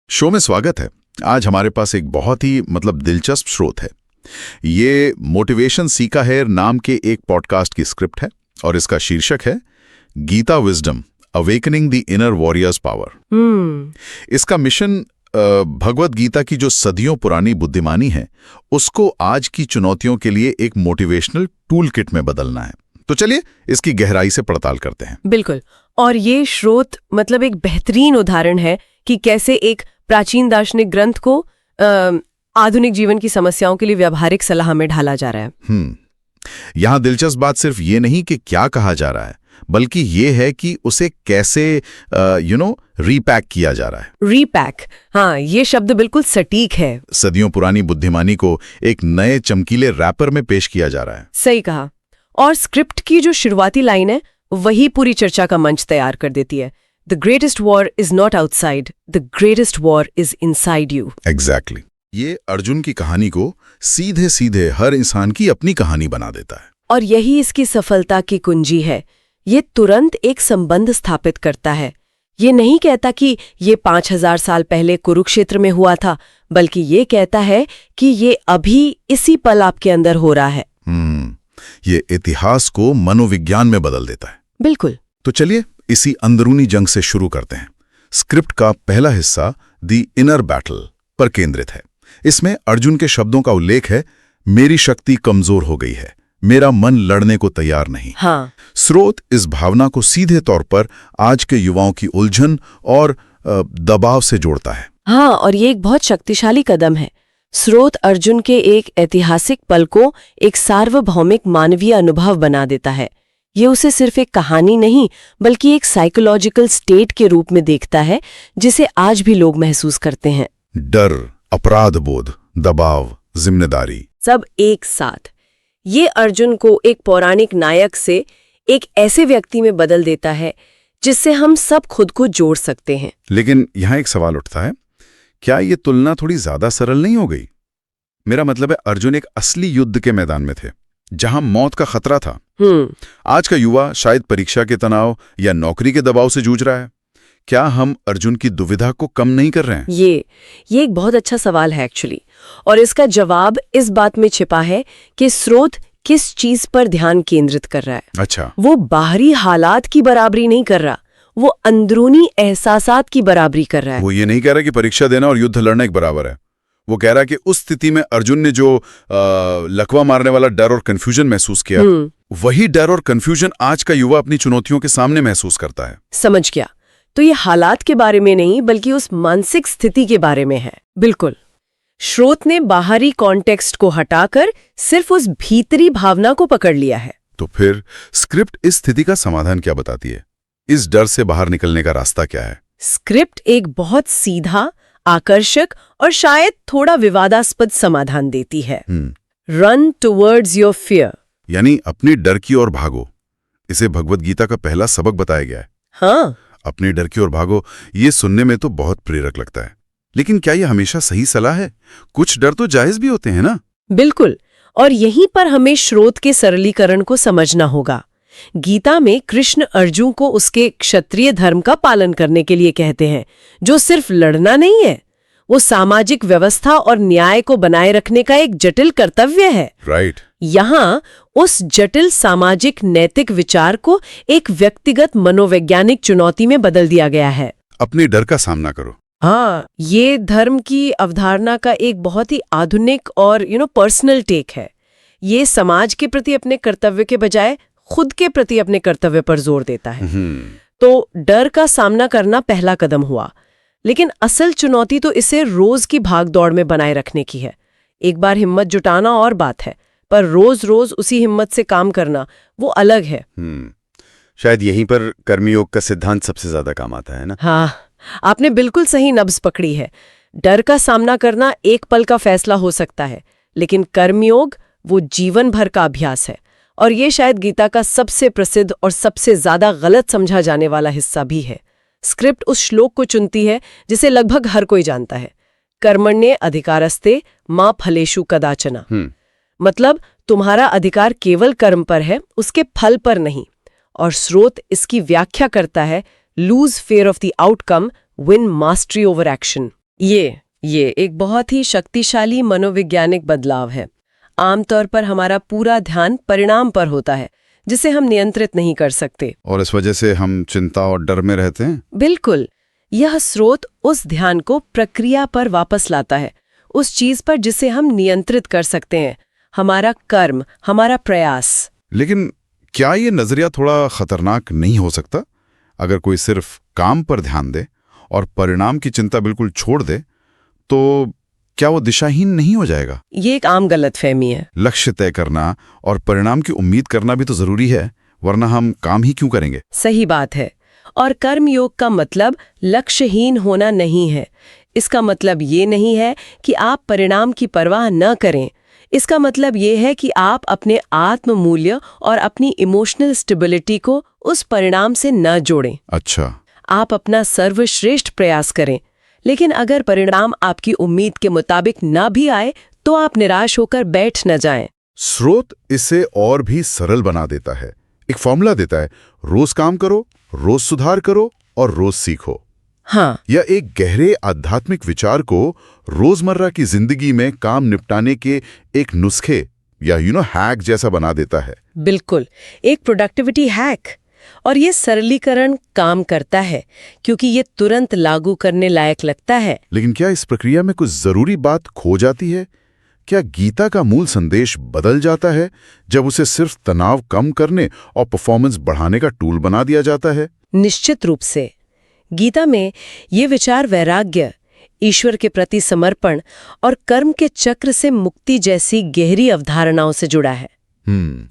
Show में स्वागत है। आज हमारे पास एक बहुत ही दिलचस्प स्रोत है। ये मोटिवेशन सीका है नाम के एक पॉडकास्ट की स्क्रिप्ट है और इसका शीर्षक है Gita wisdom awakening the inner warrior's power. इसका मिशन भगवत गीता की जो सदियों पुरानी बुद्धिमानी है उसको आज की चुनौतियों के लिए एक मोटिवेशनल टूल किट में बदलना है। तो चलिए इसकी गहराई से पड़ताल करते हैं। बिल्कुल। और ये स्रोत एक बेहतरीन उदाहरण है कि कैसे एक प्राचीन दार्शनिक ग्रंथ को आधुनिक जीवन की समस्याओं के लिए व्यावहारिक सलाह में ढाला जा रहा है। यहाँ दिलचस्प बात सिर्फ ये नहीं कि क्या कहा जा रहा है, बल्कि ये है कि उसे कैसे रीपैक किया जा रहा है। रीपैक, हाँ, ये शब्द बिल्कुल सटीक है। सदियों पुरानी बुद्धिमानी को एक नए चमकीले रैपर में पेश किया जा रहा है। सही कहा। और स्क्रिप्ट की जो शुरुआती लाइन है वही पूरी चर्चा का मंच तैयार कर देती है। The greatest war is not outside, the greatest war is inside you. Exactly. ये अर्जुन की कहानी को सीधे सीधे हर इंसान की अपनी कहानी बना देता है। और यही इसकी सफलता की कुंजी है। ये तुरंत एक संबंध स्थापित करता है। ये नहीं कहता कि ये 5000 साल पहले कुरुक्षेत्र में हुआ था, बल्कि ये कहता है कि ये अभी इसी पल आपके अंदर हो रहा है। ये इतिहास को मनोविज्ञान में बदल देता है। बिल्कुल। तो चलिए इसी अंदरूनी जंग से शुरू करते हैं। स्क्रिप्ट का पहला हिस्सा द इनर बैटल पर केंद्रित है। इसमें अर्जुन के शब्दों का उल्लेख है, मेरी शक्ति कमजोर हो गई है, मेरा मन लड़ने को तैयार नहीं। हाँ। स्रोत इस भावना को सीधे तौर पर आज के युवाओं की उलझन और दबाव से जोड़ता है। हाँ, और ये एक बहुत शक्तिशाली कदम है। स्रोत अर्जुन के एक ऐतिहासिक पल को एक सार्वभौमिक मानवीय अनुभव बना देता है। ये उसे सिर्फ एक कहानी नहीं बल्कि एक साइकोलॉजिकल स्टेट के रूप में देखता है जिसे आज भी लोग महसूस करते हैं। डर, अपराध बोध, दबाव, जिम्मेदारी, सब एक साथ। ये अर्जुन को एक पौराणिक नायक से एक ऐसे व्यक्ति में बदल देता है जिससे हम सब खुद को जोड़ सकते हैं। लेकिन यहाँ एक सवाल उठता है, क्या ये तुलना थोड़ी ज्यादा सरल नहीं हो गई? मेरा मतलब है, अर्जुन एक असली युद्ध के मैदान में थे जहां मौत का खतरा था। आज का युवा शायद परीक्षा के तनाव या नौकरी के दबाव से जूझ रहा है। क्या हम अर्जुन की दुविधा को कम नहीं कर रहे हैं? ये एक बहुत अच्छा सवाल है एक्चुअली, और इसका जवाब इस बात में छिपा है कि स्रोत किस चीज पर ध्यान केंद्रित कर रहा है। अच्छा। वो बाहरी हालात की बराबरी नहीं कर रहा, वो अंदरूनी एहसासात की बराबरी कर रहा है। वो ये नहीं कह रहा कि परीक्षा देना और युद्ध लड़ना एक बराबर है। वो कह रहा है कि उस स्थिति में अर्जुन ने जो लकवा मारने वाला डर और कंफ्यूजन महसूस किया, वही डर और कंफ्यूजन आज का युवा अपनी चुनौतियों के सामने महसूस करता है। समझ गया। तो ये हालात के बारे में नहीं बल्कि उस मानसिक स्थिति के बारे में है। बिल्कुल। स्रोत ने बाहरी कॉन्टेक्स्ट को हटाकर सिर्फ उस भीतरी भावना को पकड़ लिया है। तो फिर स्क्रिप्ट इस स्थिति का समाधान क्या बताती है? इस डर से बाहर निकलने का रास्ता क्या है? स्क्रिप्ट एक बहुत सीधा, आकर्षक और शायद थोड़ा विवादास्पद समाधान देती है। रन टुवर्ड्स योर फियर, यानी अपनी डर की ओर भागो। इसे भगवत गीता का पहला सबक बताया गया है। हाँ, अपनी डर की ओर भागो। ये सुनने में तो बहुत प्रेरक लगता है, लेकिन क्या ये हमेशा सही सलाह है? कुछ डर तो जायज भी होते हैं ना? बिल्कुल। और यहीं पर हमें स्रोत के सरलीकरण को समझना होगा। गीता में कृष्ण अर्जुन को उसके क्षत्रिय धर्म का पालन करने के लिए कहते हैं, जो सिर्फ लड़ना नहीं है, वो सामाजिक व्यवस्था और न्याय को बनाए रखने का एक जटिल कर्तव्य है। राइट। यहाँ उस जटिल सामाजिक नैतिक विचार को एक व्यक्तिगत मनोवैज्ञानिक चुनौती में बदल दिया गया है। अपने डर का सामना करो। हाँ, ये धर्म की अवधारणा का एक बहुत ही आधुनिक और पर्सनल टेक है। ये समाज के प्रति अपने कर्तव्य के बजाय खुद के प्रति अपने कर्तव्य पर जोर देता है। तो डर का सामना करना पहला कदम हुआ, लेकिन असल चुनौती तो इसे रोज की भागदौड़ में बनाए रखने की है। एक बार हिम्मत जुटाना और बात है, पर रोज रोज उसी हिम्मत से काम करना वो अलग है। शायद यहीं पर कर्मयोग का सिद्धांत सबसे ज्यादा काम आता है ना? हाँ, आपने बिल्कुल सही नब्ज पकड़ी है। डर का सामना करना एक पल का फैसला हो सकता है, लेकिन कर्मयोग वो जीवन भर का अभ्यास है। और ये शायद गीता का सबसे प्रसिद्ध और सबसे ज्यादा गलत समझा जाने वाला हिस्सा भी है। स्क्रिप्ट उस श्लोक को चुनती है जिसे लगभग हर कोई जानता है, कर्मण्ये अधिकारस्ते मा फलेषु कदाचन। मतलब तुम्हारा अधिकार केवल कर्म पर है, उसके फल पर नहीं। और स्रोत इसकी व्याख्या करता है, lose fear of the outcome, win mastery over action. ये एक बहुत ही शक्तिशाली मनोवैज्ञानिक बदलाव है। आमतौर पर हमारा पूरा ध्यान परिणाम पर होता है, जिसे हम नियंत्रित नहीं कर सकते। और इस वजह से हम चिंता और डर में रहते हैं। बिल्कुल। यह स्रोत उस ध्यान को प्रक्रिया पर वापस लाता है, उस चीज पर जिसे हम नियंत्रित कर सकते हैं, हमारा कर्म, हमारा प्रयास। लेकिन क्या ये नजरिया थोड़ा खतरनाक नहीं हो सकता? अगर कोई सिर्फ काम पर ध्यान दे और परिणाम की चिंता बिल्कुल छोड़ दे, तो क्या वो दिशाहीन नहीं हो जाएगा? ये एक आम गलतफहमी है। लक्ष्य तय करना और परिणाम की उम्मीद करना भी तो जरूरी है, वरना हम काम ही क्यों करेंगे? सही बात है। और कर्मयोग का मतलब लक्ष्यहीन होना नहीं है। इसका मतलब ये नहीं है कि आप परिणाम की परवाह न करें। इसका मतलब ये है कि आप अपने आत्म मूल्य और अपनी इमोशनल स्टेबिलिटी को उस परिणाम से न जोड़ें। अच्छा। आप अपना सर्वश्रेष्ठ प्रयास करें, लेकिन अगर परिणाम आपकी उम्मीद के मुताबिक न भी आए तो आप निराश होकर बैठ न जाएं। स्रोत इसे और भी सरल बना देता है। एक फॉर्मूला देता है, रोज काम करो, रोज सुधार करो और रोज सीखो। हाँ, या एक गहरे आध्यात्मिक विचार को रोजमर्रा की जिंदगी में काम निपटाने के एक नुस्खे या हैक जैसा बना देता है। बिल्कुल, एक प्रोडक्टिविटी हैक। और ये सरलीकरण काम करता है क्योंकि ये तुरंत लागू करने लायक लगता है। लेकिन क्या इस प्रक्रिया में कुछ जरूरी बात खो जाती है? क्या गीता का मूल संदेश बदल जाता है जब उसे सिर्फ तनाव कम करने और परफॉर्मेंस बढ़ाने का टूल बना दिया जाता है? निश्चित रूप से। गीता में ये विचार वैराग्य, ईश्वर के प्रति समर्पण और कर्म के चक्र से मुक्ति जैसी गहरी अवधारणाओं से जुड़ा है।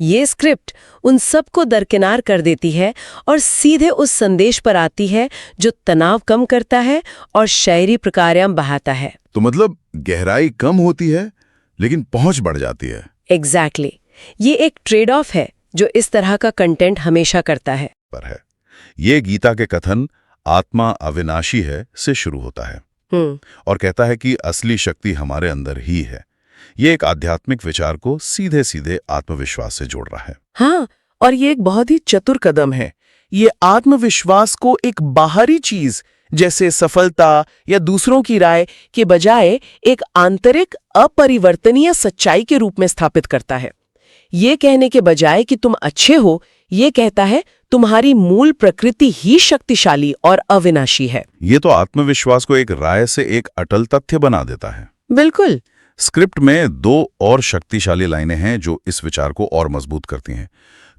ये स्क्रिप्ट उन सब को दरकिनार कर देती है और सीधे उस संदेश पर आती है जो तनाव कम करता है और शायरी प्रकार्याम बहाता है। तो मतलब गहराई कम होती है लेकिन पहुंच बढ़ जाती है। एग्जैक्टली। ये एक ट्रेड ऑफ है जो इस तरह का कंटेंट हमेशा करता है। पर है ये गीता के कथन आत्मा अविनाशी है से शुरू होता है और कहता है कि असली शक्ति हमारे अंदर ही है। ये एक आध्यात्मिक विचार को सीधे सीधे आत्मविश्वास से जोड़ रहा है। हाँ, और ये एक बहुत ही चतुर कदम है। ये आत्मविश्वास को एक बाहरी चीज जैसे सफलता या दूसरों की राय के बजाय एक आंतरिक अपरिवर्तनीय सच्चाई के रूप में स्थापित करता है। ये कहने के बजाय कि तुम अच्छे हो, ये कहता है तुम्हारी मूल प्रकृति ही शक्तिशाली और अविनाशी है। ये तो आत्मविश्वास को एक राय से एक अटल तथ्य बना देता है। बिल्कुल। स्क्रिप्ट में दो और शक्तिशाली लाइनें हैं जो इस विचार को और मजबूत करती हैं।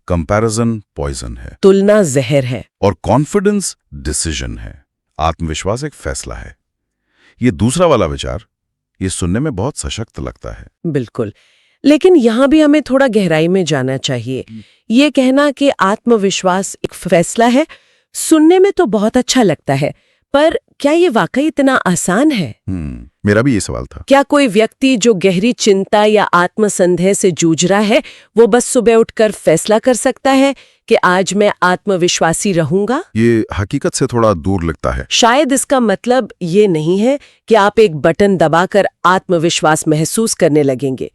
कंपैरिजन पॉइजन है, तुलना जहर है, और कॉन्फिडेंस डिसीजन है। आत्मविश्वास एक फैसला है। ये दूसरा वाला विचार ये सुनने में बहुत सशक्त लगता है। बिल्कुल। लेकिन यहाँ भी हमें थोड़ा गहराई में जाना चाहिए। ये कहना कि आत्मविश्वास एक फैसला है, सुनने में तो बहुत अच्छा लगता है, पर क्या ये वाकई इतना आसान है? मेरा भी ये सवाल था। क्या कोई व्यक्ति जो गहरी चिंता या आत्मसंदेह से जूझ रहा है, वो बस सुबह उठकर फैसला कर सकता है कि आज मैं आत्मविश्वासी रहूंगा? ये हकीकत से थोड़ा दूर लगता है। शायद इसका मतलब ये नहीं है कि आप एक बटन दबाकर आत्मविश्वास महसूस करने लगेंगे,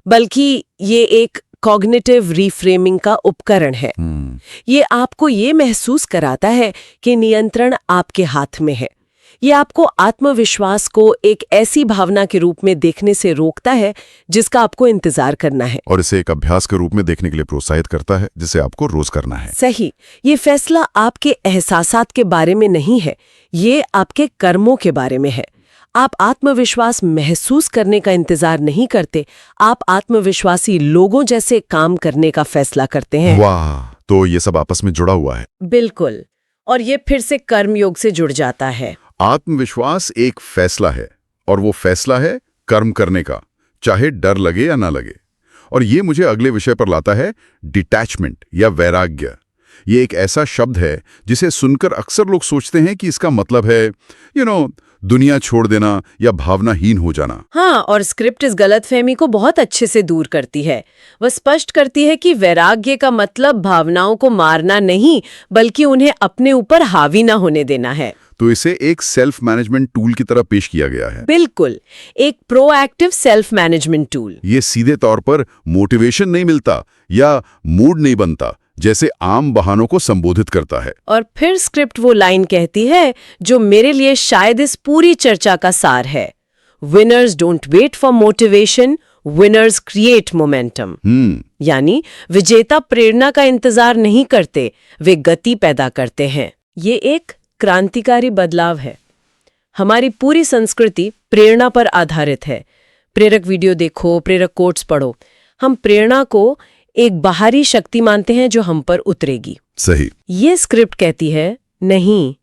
बल्कि ये एक कॉग्निटिव रीफ्रेमिंग का उपकरण है। ये आपको ये महसूस कराता है कि नियंत्रण आपके हाथ में है। ये आपको आत्मविश्वास को एक ऐसी भावना के रूप में देखने से रोकता है जिसका आपको इंतजार करना है, और इसे एक अभ्यास के रूप में देखने के लिए प्रोत्साहित करता है जिसे आपको रोज करना है। सही। ये फैसला आपके एहसासात के बारे में नहीं है, ये आपके कर्मों के बारे में है। आप आत्मविश्वास महसूस करने का इंतजार नहीं करते, आप आत्मविश्वासी लोगों जैसे काम करने का फैसला करते हैं। वाह, तो ये सब आपस में जुड़ा हुआ है। बिल्कुल। और ये फिर से कर्मयोग से जुड़ जाता है। आत्मविश्वास एक फैसला है, और वो फैसला है कर्म करने का, चाहे डर लगे या ना लगे। और ये मुझे अगले विषय पर लाता है, डिटैचमेंट या वैराग्य। ये एक ऐसा शब्द है जिसे सुनकर अक्सर लोग सोचते हैं कि इसका मतलब है दुनिया छोड़ देना या भावनाहीन हो जाना। हाँ, और स्क्रिप्ट इस गलतफहमी को बहुत अच्छे से दूर करती है। वह स्पष्ट करती है कि वैराग्य का मतलब भावनाओं को मारना नहीं, बल्कि उन्हें अपने ऊपर हावी ना होने देना है। तो इसे एक सेल्फ मैनेजमेंट टूल की तरह पेश किया गया है। बिल्कुल, एक प्रोएक्टिव सेल्फ मैनेजमेंट टूल। ये सीधे तौर पर मोटिवेशन नहीं मिलता या मूड नहीं बनता, जैसे आम बहानों को संबोधित करता है। और फिर स्क्रिप्ट वो लाइन कहती है जो मेरे लिए शायद इस पूरी चर्चा का सार है, winners don't wait for motivation, winners create momentum. यानी विजेता प्रेरणा का इंतजार नहीं करते, वे गति पैदा करते हैं। ये एक क्रांतिकारी बदलाव है। हमारी पूरी संस्कृति प्रेरणा पर आधारित है। प्रेरक वीडियो देखो, प्रेरक कोट्स पढ़ो। हम प्रेरणा को एक बाहरी शक्ति मानते हैं जो हम पर उतरेगी। सही। ये स्क्रिप्ट कहती है नहीं,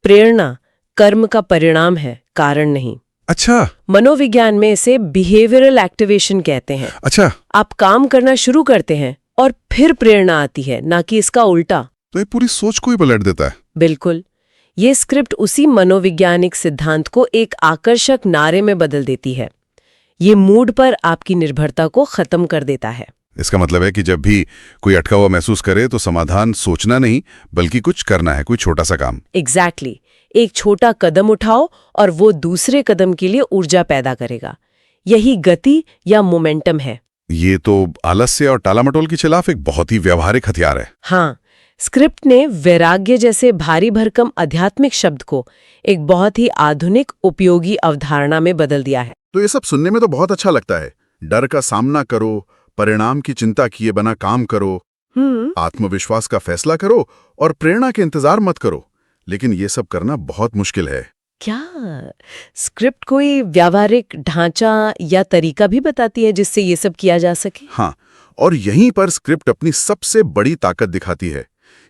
प्रेरणा कर्म का परिणाम है, कारण नहीं। अच्छा। मनोविज्ञान में इसे बिहेवियरल एक्टिवेशन कहते हैं। अच्छा। आप काम करना शुरू करते हैं और फिर प्रेरणा आती है, ना कि इसका उल्टा। तो ये पूरी सोच को ही पलट देता है। बिल्कुल। ये स्क्रिप्ट उसी मनोवैज्ञानिक सिद्धांत को एक आकर्षक नारे में बदल देती है। ये मूड पर आपकी निर्भरता को खत्म कर देता है। इसका मतलब है कि जब भी कोई अटका हुआ महसूस करे तो समाधान सोचना नहीं बल्कि कुछ करना है, कोई छोटा सा काम। एग्जैक्टली। एक छोटा कदम उठाओ और वो दूसरे कदम के लिए ऊर्जा पैदा करेगा। यही गति या मोमेंटम है। ये तो आलस्य और टालामटोल के खिलाफ एक बहुत ही व्यावहारिक हथियार है। हाँ, स्क्रिप्ट ने वैराग्य जैसे भारी भरकम आध्यात्मिक शब्द को एक बहुत ही आधुनिक उपयोगी अवधारणा में बदल दिया है। तो ये सब सुनने में तो बहुत अच्छा लगता है। डर का सामना करो, परिणाम की चिंता किए बिना काम करो, आत्मविश्वास का फैसला करो और प्रेरणा के इंतजार मत करो। लेकिन ये सब करना बहुत मुश्किल है। क्या स्क्रिप्ट कोई व्यावहारिक ढांचा या तरीका भी बताती है जिससे ये सब किया जा सके? हाँ, और यहीं पर स्क्रिप्ट अपनी सबसे बड़ी ताकत दिखाती है।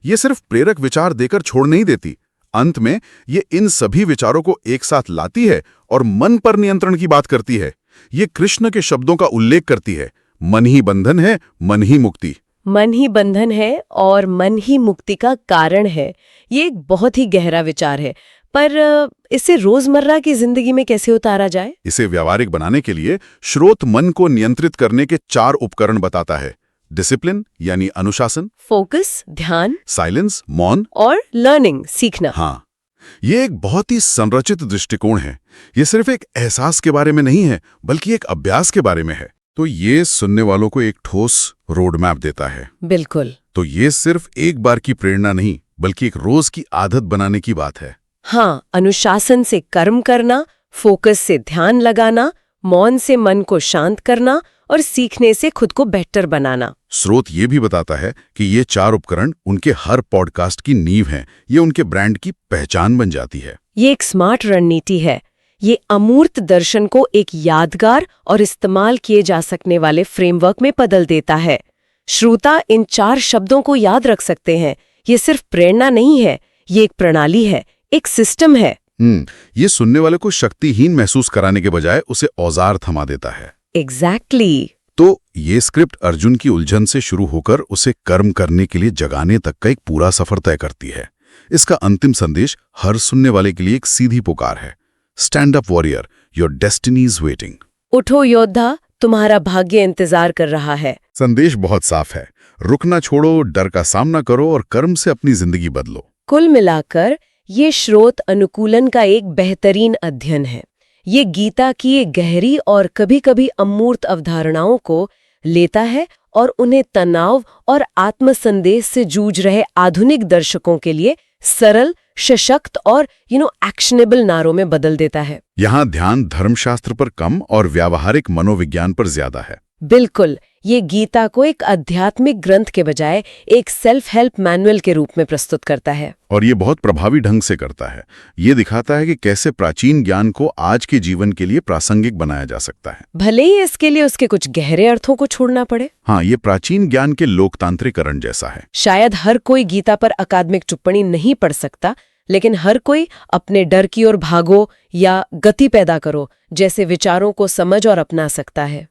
ये सिर्फ प्रेरक विचार देकर छोड़ नहीं देती, अंत में ये इन सभी विचारों को एक साथ लाती है और मन पर नियंत्रण की बात करती है। ये कृष्ण के शब्दों का उल्लेख करती है, मन ही बंधन है, मन ही मुक्ति। मन ही बंधन है और मन ही मुक्ति का कारण है। ये एक बहुत ही गहरा विचार है, पर इसे रोजमर्रा की जिंदगी में कैसे उतारा जाए? इसे व्यावहारिक बनाने के लिए श्रोत मन को नियंत्रित करने के 4 उपकरण बताता है। डिसिप्लिन यानी अनुशासन, फोकस ध्यान, साइलेंस मौन और लर्निंग सीखना। हाँ, ये एक बहुत ही संरचित दृष्टिकोण है। ये सिर्फ एक एहसास के बारे में नहीं है बल्कि एक अभ्यास के बारे में है। तो ये सुनने वालों को एक ठोस रोड मैप देता है। बिल्कुल। तो ये सिर्फ एक बार की प्रेरणा नहीं बल्कि एक रोज की आदत बनाने की बात है। हाँ, अनुशासन से कर्म करना, फोकस से ध्यान लगाना, मौन से मन को शांत करना और सीखने से खुद को बेहतर बनाना। स्रोत ये भी बताता है कि ये 4 उपकरण उनके हर पॉडकास्ट की नींव हैं। ये उनके ब्रांड की पहचान बन जाती है। ये एक स्मार्ट रणनीति है। ये अमूर्त दर्शन को एक यादगार और इस्तेमाल किए जा सकने वाले फ्रेमवर्क में बदल देता है। श्रोता इन 4 शब्दों को याद रख सकते हैं। ये सिर्फ प्रेरणा नहीं है, ये एक प्रणाली है, एक सिस्टम है। ये सुनने वाले को शक्तिहीन महसूस कराने के बजाय उसे औजार थमा देता है। एग्जैक्टली। तो ये स्क्रिप्ट अर्जुन की उलझन से शुरू होकर उसे कर्म करने के लिए जगाने तक का एक पूरा सफर तय करती है। इसका अंतिम संदेश हर सुनने वाले के लिए एक सीधी पुकार है, stand up warrior, your destiny is waiting. उठो योद्धा, तुम्हारा भाग्य इंतजार कर रहा है। संदेश बहुत साफ है, रुकना छोड़ो, डर का सामना करो और कर्म से अपनी जिंदगी बदलो। कुल मिलाकर ये श्रोत अनुकूलन का एक बेहतरीन अध्ययन है। ये गीता की एक गहरी और कभी-कभी अमूर्त अवधारणाओं को लेता है और उन्हें तनाव और आत्मसंदेश से जूझ रहे आधुनिक दर्शकों के लिए सरल, सशक्त और एक्शनेबल नारों में बदल देता है। यहाँ ध्यान धर्मशास्त्र पर कम और व्यावहारिक मनोविज्ञान पर ज्यादा है। बिल्कुल, ये गीता को एक आध्यात्मिक ग्रंथ के बजाय एक सेल्फ हेल्प मैनुअल के रूप में प्रस्तुत करता है। और ये बहुत प्रभावी ढंग से करता है। ये दिखाता है कि कैसे प्राचीन ज्ञान को आज के जीवन के लिए प्रासंगिक बनाया जा सकता है, भले ही इसके लिए उसके कुछ गहरे अर्थों को छोड़ना पड़े। हाँ, ये प्राचीन ज्ञान के लोकतांत्रिकरण जैसा है। शायद हर कोई गीता पर अकादमिक टिप्पणी नहीं पढ़ सकता, लेकिन हर कोई अपने डर की ओर भागो या गति पैदा करो जैसे विचारों को समझ और अपना सकता है।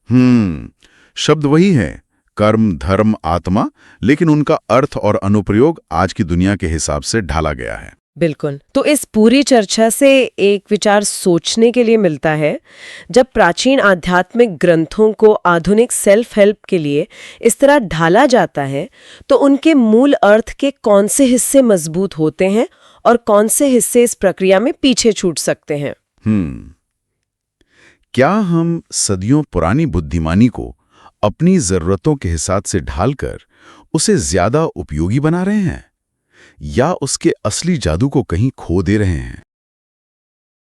शब्द वही है, कर्म, धर्म, आत्मा, लेकिन उनका अर्थ और अनुप्रयोग आज की दुनिया के हिसाब से ढाला गया है। बिल्कुल। तो इस पूरी चर्चा से एक विचार सोचने के लिए मिलता है। जब प्राचीन आध्यात्मिक ग्रंथों को आधुनिक सेल्फ हेल्प के लिए इस तरह ढाला जाता है, तो उनके मूल अर्थ के कौन से हिस्से मजबूत होते हैं और कौन से हिस्से इस प्रक्रिया में पीछे छूट सकते हैं? क्या हम सदियों पुरानी बुद्धिमानी को अपनी जरूरतों के हिसाब से ढालकर उसे ज्यादा उपयोगी बना रहे हैं या उसके असली जादू को कहीं खो दे रहे हैं?